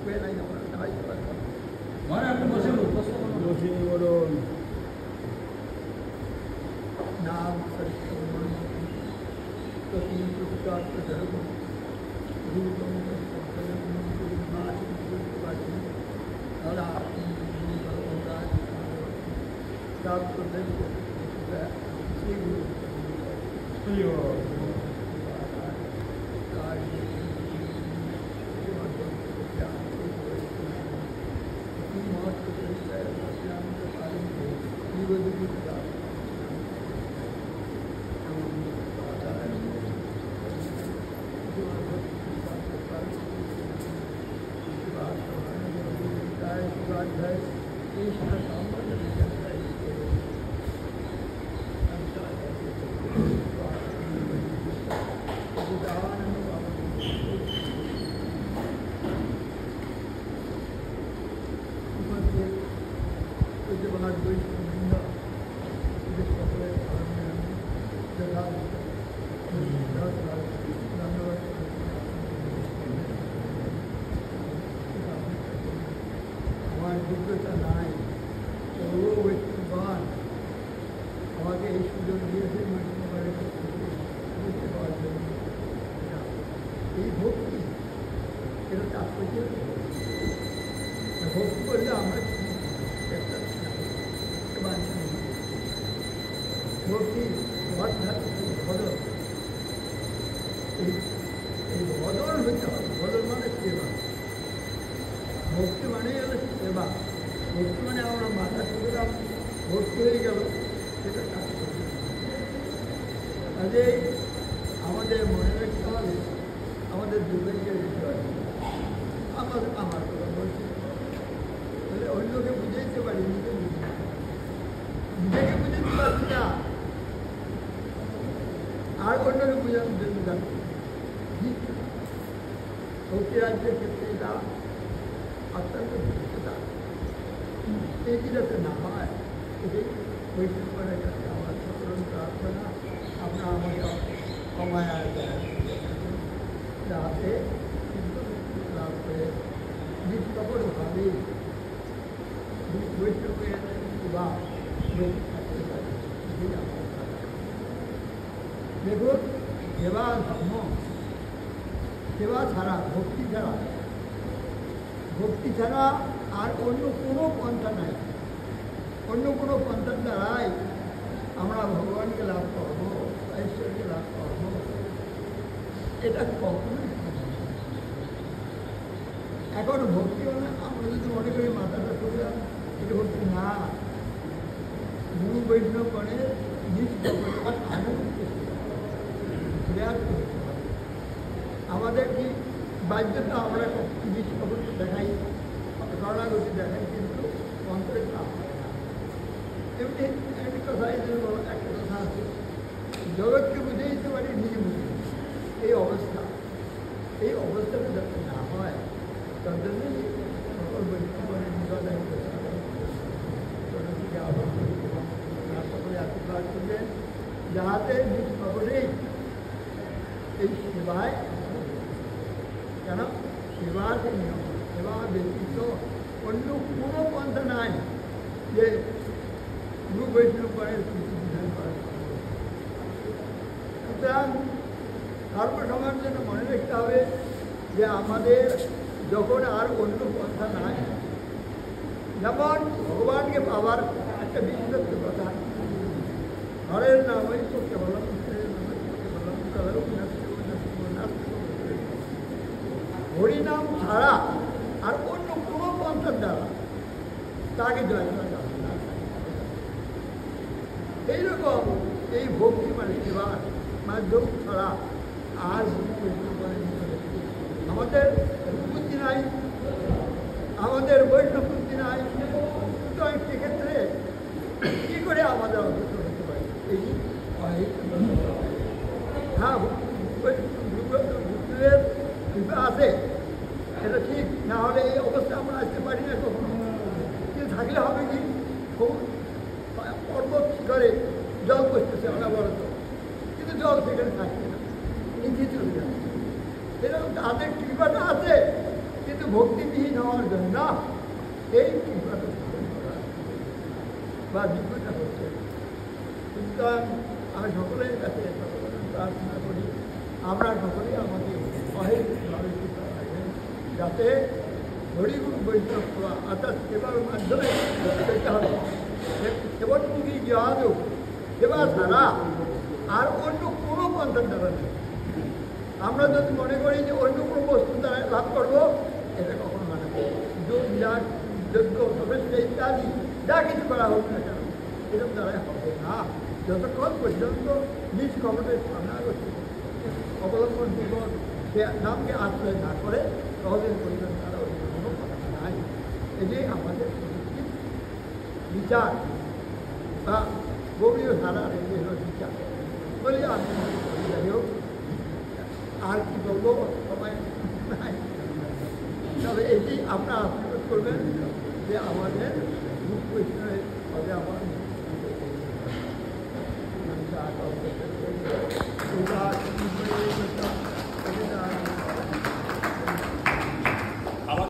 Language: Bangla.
नाम ভক্তিবিহীন নেওয়ার জন্য এই কৃপাটা বা জীবনটা হচ্ছে। সুতরাং আমি সকলের কাছে প্রার্থনা করি আমরা সকলেই আমাকে অহেতুকভাবে কৃপা রাখবেন, যাতে হরিগুরু বৈষ্ণব সেবা অর্থাৎ সেবার মাধ্যমে পেতে হবে। সেবনমুখী যোগাযোগ সেবা ছাড়া আর অন্য কোনো পন্থার দ্বারা নেই। আমরা যদি মনে করি যে অন্য কোনো বস্তু দ্বারা লাভ করবো, এটা কখনো মানে যোগ যাগ যজ্ঞ তপস্যা ইত্যাদি যা কিছু করা হোক না কেন এরকম দ্বারাই হবে না, যতক্ষণ পর্যন্ত নিজ কমনের শরণাগতি অবলম্বন জীবন সে নামকে আশ্রয় না করে সহজের পরিমাণ তারা অন্য কোনো কথা নাই। এটাই আমাদের বিচার বা গভীর ধারার এই হল বিচার বলে আমি যাই হোক আর কি বলবো সময় নাই। তবে এটি আপনারা আশীর্বাদ করবেন যে আমাদের মুখ বৈষ্ণবের হবে আমার